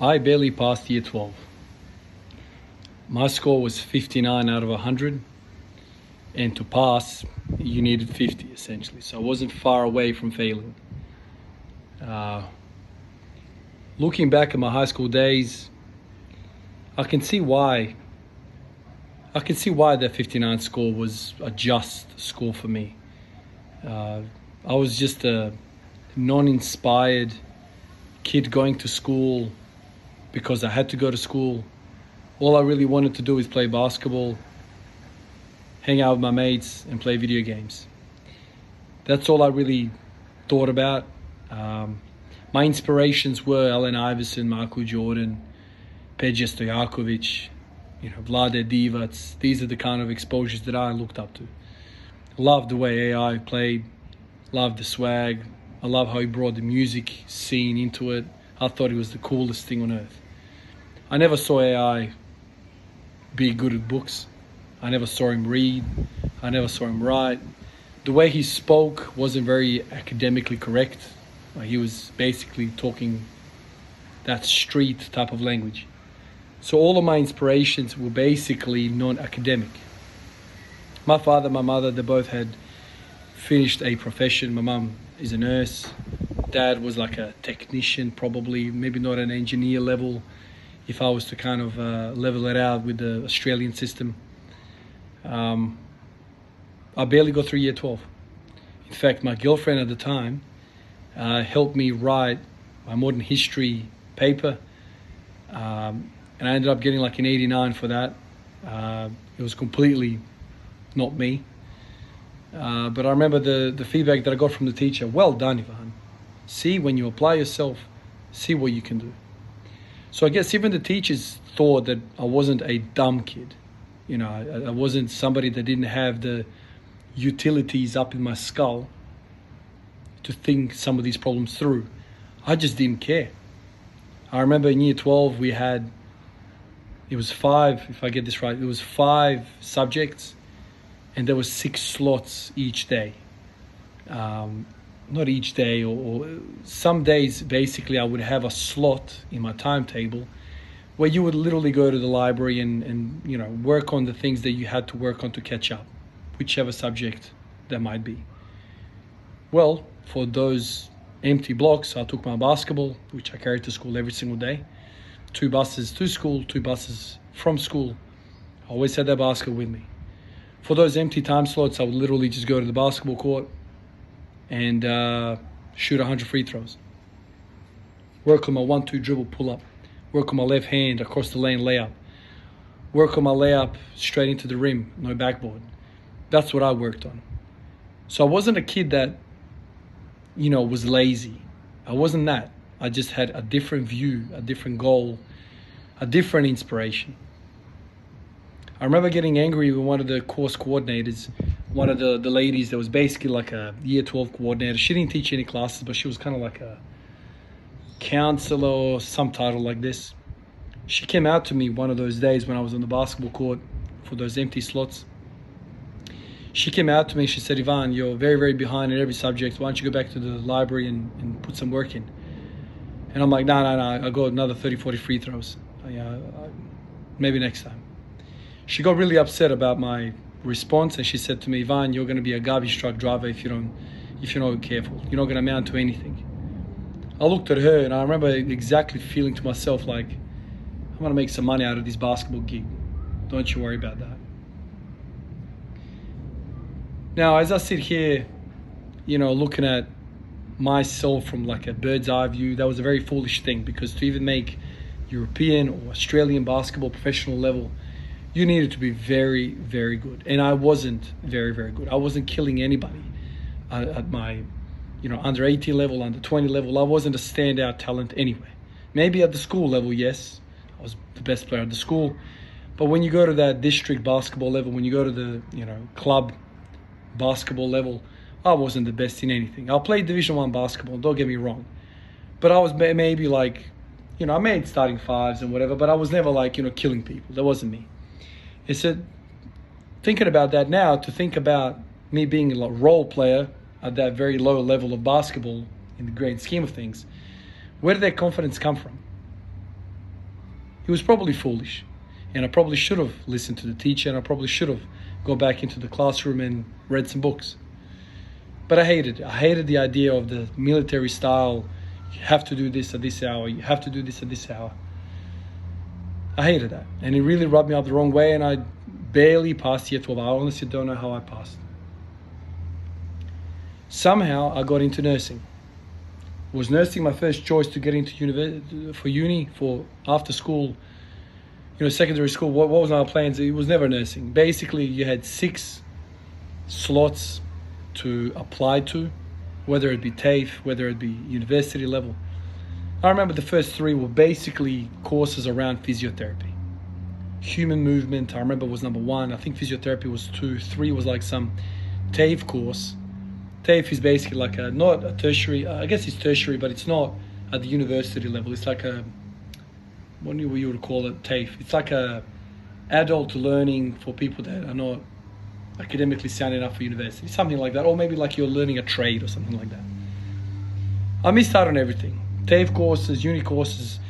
I barely passed year 12. My score was 59 out of 100. And to pass, you needed 50 essentially. So I wasn't far away from failing. Looking back at my high school days, I can see why that 59 score was a just score for me. I was just a non-inspired kid going to school because I had to go to school. All I really wanted to do is play basketball, hang out with my mates, and play video games. That's all I really thought about. My inspirations were Allen Iverson, Marko Jordan, Peja Stojakovic, Vlade Divac. These are the kind of exposures that I looked up to. Loved the way AI played, loved the swag. I love how he brought the music scene into it. I thought it was the coolest thing on earth. I never saw AI be good at books. I never saw him read. I never saw him write. The way he spoke wasn't very academically correct. He was basically talking that street type of language. So all of my inspirations were basically non-academic. My father, my mother, they both had finished a profession. My mum is a nurse. Dad was like a technician, probably, maybe not an engineer level, if I was to kind of level it out with the Australian system. I barely got through year 12. In fact, my girlfriend at the time helped me write my modern history paper. And I ended up getting like an 89 for that. It was completely not me. But I remember the feedback that I got from the teacher. Well done, Ivan. See, when you apply yourself, see what you can do. So I guess even the teachers thought that I wasn't a dumb kid. I wasn't somebody that didn't have the utilities up in my skull to think some of these problems through. I just didn't care. I remember in year 12 it was 5, if I get this right, it was 5 subjects and there was 6 slots each day. Not each day, or some days basically I would have a slot in my timetable where you would literally go to the library and work on the things that you had to work on to catch up, whichever subject that might be. Well, for those empty blocks, I took my basketball, which I carried to school every single day. 2 buses to school, 2 buses from school. I always had that basketball with me. For those empty time slots, I would literally just go to the basketball court and shoot 100 free throws. Work on my 1-2 dribble pull-up. Work on my left hand across the lane layup. Work on my layup straight into the rim, no backboard. That's what I worked on. So I wasn't a kid that, was lazy. I wasn't that. I just had a different view, a different goal, a different inspiration. I remember getting angry with one of the course coordinators, one of the ladies that was basically like a year 12 coordinator. She didn't teach any classes, but she was kind of like a counselor or some title like this. She came out to me one of those days when I was on the basketball court for those empty slots. She came out to me, she said, Ivan, you're very, very behind in every subject. Why don't you go back to the library and put some work in? And I'm like, no, I got another 30, 40 free throws. Maybe next time. She got really upset about my response and she said to me, Ivan, you're going to be a garbage truck driver if you're not careful. You're not going to amount to anything. I looked at her and I remember exactly feeling to myself like, I'm going to make some money out of this basketball gig. Don't you worry about that. Now, as I sit here, looking at myself from like a bird's eye view, that was a very foolish thing, because to even make European or Australian basketball professional level, you needed to be very, very good. And I wasn't very, very good. I wasn't killing anybody at my, under 18 level, under 20 level. I wasn't a standout talent anyway. Maybe at the school level, yes, I was the best player at the school. But when you go to that district basketball level, when you go to the, club basketball level, I wasn't the best in anything. I played Division I basketball, don't get me wrong. But I was maybe like, I made starting fives and whatever, but I was never like, killing people. That wasn't me. It's thinking about that now, to think about me being a role player at that very low level of basketball in the grand scheme of things, where did that confidence come from? He was probably foolish. And I probably should have listened to the teacher, and I probably should have gone back into the classroom and read some books. But I hated it. I hated the idea of the military style. You have to do this at this hour. You have to do this at this hour. I hated that. And it really rubbed me up the wrong way, and I barely passed year 12. I honestly don't know how I passed. Somehow I got into nursing. Was nursing my first choice to get into uni for after school, secondary school? What was my plans? It was never nursing. Basically, you had 6 slots to apply to, whether it be TAFE, whether it be university level. I remember the first 3 were basically courses around physiotherapy. Human movement, I remember, was number 1. I think physiotherapy was 2. 3 was like some TAFE course. TAFE is basically like not a tertiary, I guess it's tertiary, but it's not at the university level. It's like what you would call it, TAFE. It's like a adult learning for people that are not academically sound enough for university, something like that. Or maybe like you're learning a trade or something like that. I missed out on everything. TAFE courses, uni courses,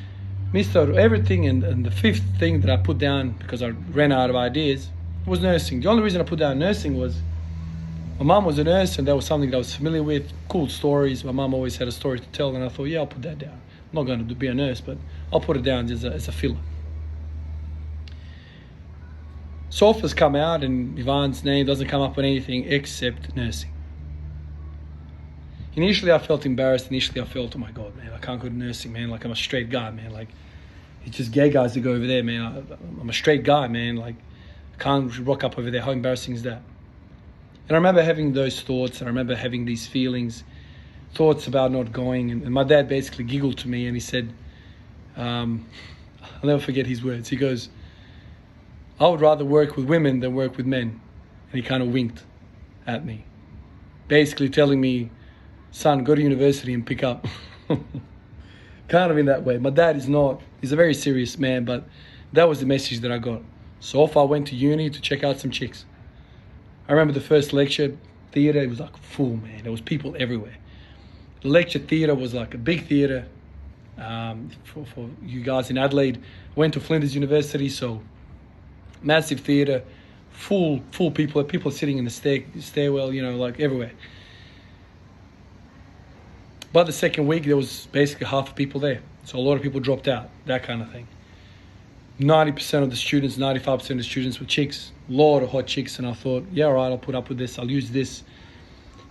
missed out on everything. And the 5th thing that I put down, because I ran out of ideas, was nursing. The only reason I put down nursing was my mom was a nurse, and that was something that I was familiar with. Cool stories. My mom always had a story to tell, and I thought, yeah, I'll put that down. I'm not going to be a nurse, but I'll put it down as a filler. So offers come out, and Ivan's name doesn't come up on anything except nursing. Initially, I felt embarrassed. Initially, I felt, oh my God, man, I can't go to nursing, man. Like, I'm a straight guy, man. Like, it's just gay guys that go over there, man. I'm a straight guy, man. Like, I can't rock up over there. How embarrassing is that? And I remember having those thoughts. I remember having these feelings, thoughts about not going. And my dad basically giggled to me, and he said, I'll never forget his words. He goes, I would rather work with women than work with men. And he kind of winked at me, basically telling me, son, go to university and pick up. Kind of in that way. My dad he's a very serious man, but that was the message that I got. So off I went to uni to check out some chicks. I remember the first lecture theatre, it was like full, man. There was people everywhere. The lecture theatre was like a big theatre. For you guys in Adelaide, I went to Flinders University, so massive theatre, full people sitting in the stairwell, like everywhere. By the second week, there was basically half the people there. So a lot of people dropped out, that kind of thing. 90% of the students, 95% of the students were chicks. A lot of hot chicks. And I thought, yeah, all right, I'll put up with this. I'll use this.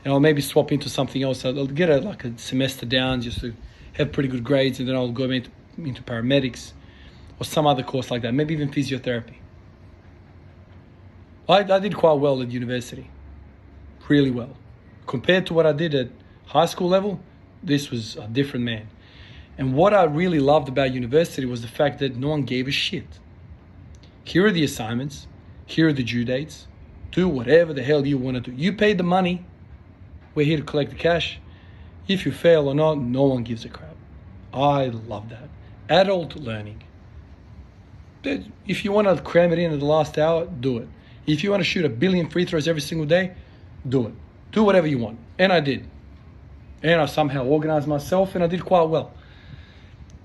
And I'll maybe swap into something else. I'll get a semester down just to have pretty good grades. And then I'll go into paramedics or some other course like that. Maybe even physiotherapy. I did quite well at university. Really well. Compared to what I did at high school level, this was a different man. And what I really loved about university was the fact that no one gave a shit. Here are the assignments. Here are the due dates. Do whatever the hell you want to do. You paid the money. We're here to collect the cash. If you fail or not, no one gives a crap. I love that. Adult learning. If you want to cram it in at the last hour, do it. If you want to shoot 1 billion free throws every single day, do it. Do whatever you want. And I did. And I somehow organized myself, and I did quite well.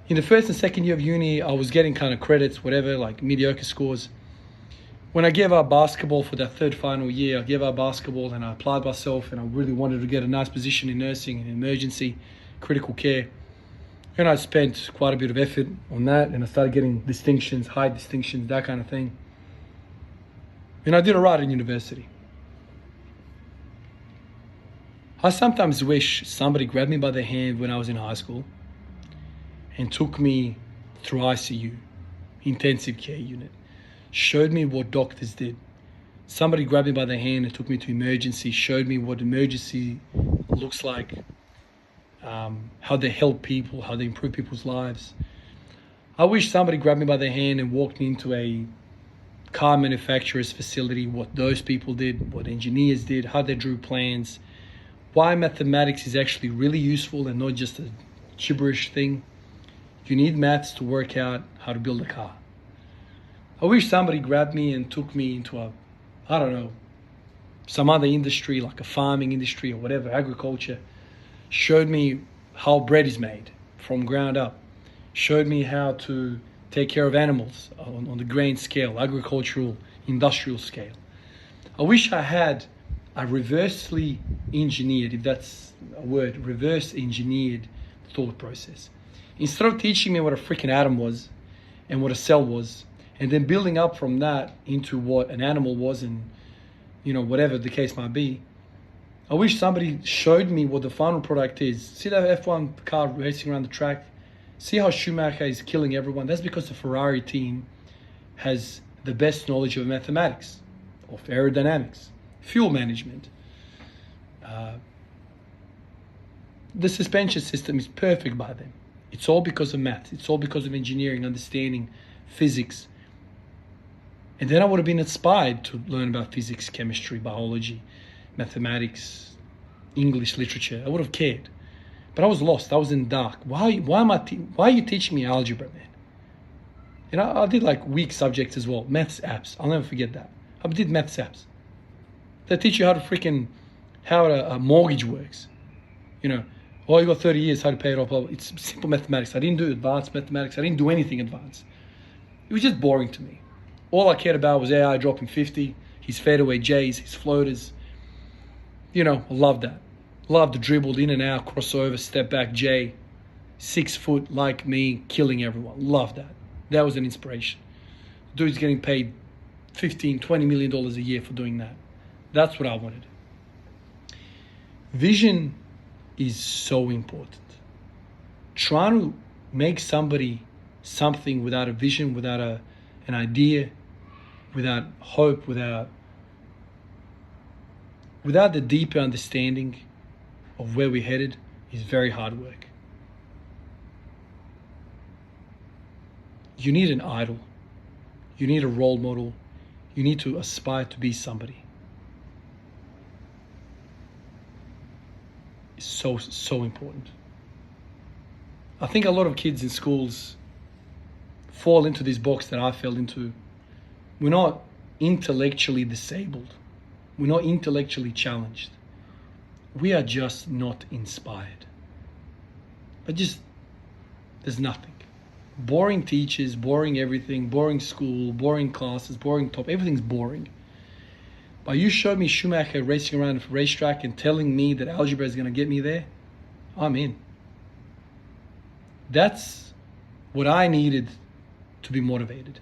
In the first and second year of uni, I was getting kind of credits, whatever, like mediocre scores. When I gave up basketball for that 3rd final year, I gave up basketball and I applied myself, and I really wanted to get a nice position in nursing and emergency, critical care. And I spent quite a bit of effort on that, and I started getting distinctions, high distinctions, that kind of thing. And I did all right in university. I sometimes wish somebody grabbed me by the hand when I was in high school and took me through ICU, intensive care unit, showed me what doctors did. Somebody grabbed me by the hand and took me to emergency, showed me what emergency looks like, how they help people, how they improve people's lives. I wish somebody grabbed me by the hand and walked me into a car manufacturer's facility, what those people did, what engineers did, how they drew plans, why mathematics is actually really useful and not just a gibberish thing. You need maths to work out how to build a car. I wish somebody grabbed me and took me into some other industry, like a farming industry or whatever, agriculture, showed me how bread is made from ground up, showed me how to take care of animals on the grain scale, agricultural, industrial scale. I wish I had a reversely engineered, if that's a word, reverse engineered thought process. Instead of teaching me what a freaking atom was and what a cell was, and then building up from that into what an animal was and, whatever the case might be, I wish somebody showed me what the final product is. See that F1 car racing around the track? See how Schumacher is killing everyone? That's because the Ferrari team has the best knowledge of mathematics, of aerodynamics, fuel management. The suspension system is perfect by them. It's all because of math. It's all because of engineering, understanding physics. And then I would have been inspired to learn about physics, chemistry, biology, mathematics, English, literature. I would have cared. But I was lost. I was in the dark. Why are you teaching me algebra, man? I did like weak subjects as well. Maths apps. I'll never forget that. I did maths apps. They teach you how a mortgage works. You got 30 years, how to pay it off. It's simple mathematics. I didn't do advanced mathematics. I didn't do anything advanced. It was just boring to me. All I cared about was AI dropping 50, his fadeaway J's, his floaters. I loved that. Loved the dribbled in and out, crossover, step back J. 6 foot like me, killing everyone. Loved that. That was an inspiration. Dude's getting paid $15, $20 million a year for doing that. That's what I wanted. Vision is so important. Trying to make somebody something without a vision, without an idea, without hope, without the deeper understanding of where we're headed is very hard work. You need an idol. You need a role model. You need to aspire to be somebody. It's so important. I think a lot of kids in schools fall into this box that I fell into. We're not intellectually disabled. We're not intellectually challenged. We are just not inspired. There's nothing. Boring teachers, boring everything, boring school, boring classes, boring top, everything's boring. But you showed me Schumacher racing around a racetrack and telling me that algebra is going to get me there, I'm in. That's what I needed to be motivated.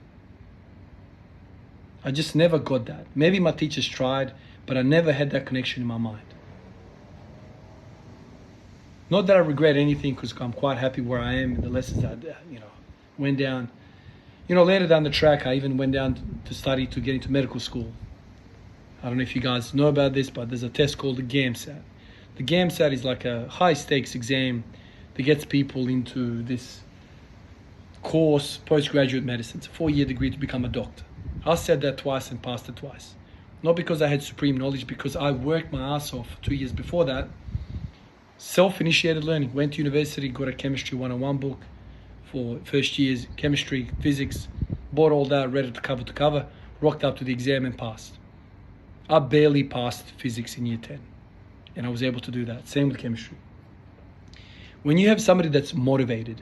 I just never got that. Maybe my teachers tried, but I never had that connection in my mind. Not that I regret anything, because I'm quite happy where I am in the lessons that went down. Later down the track, I even went down to study to get into medical school. I don't know if you guys know about this, but there's a test called the GAMSAT. The GAMSAT is like a high-stakes exam that gets people into this course, postgraduate medicine. It's a 4-year degree to become a doctor. I said that twice and passed it twice. Not because I had supreme knowledge, because I worked my ass off for 2 years before that. Self-initiated learning. Went to university, got a chemistry 101 book for first year's chemistry, physics. Bought all that, read it cover to cover, rocked up to the exam and passed. I barely passed physics in year 10. And I was able to do that. Same with chemistry. When you have somebody that's motivated,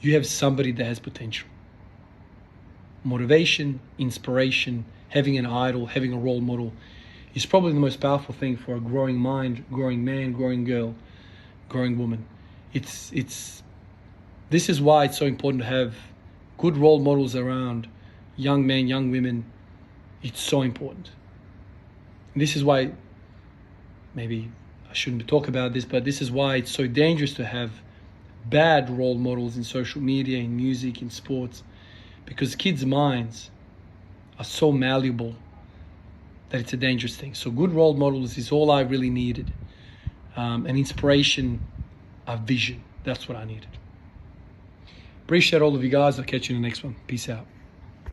you have somebody that has potential. Motivation, inspiration, having an idol, having a role model is probably the most powerful thing for a growing mind, growing man, growing girl, growing woman. This is why it's so important to have good role models around young men, young women. It's so important. And this is why, maybe I shouldn't be talking about this, but this is why it's so dangerous to have bad role models in social media, in music, in sports, because kids' minds are so malleable that it's a dangerous thing. So good role models is all I really needed. And inspiration, a vision. That's what I needed. Appreciate all of you guys. I'll catch you in the next one. Peace out.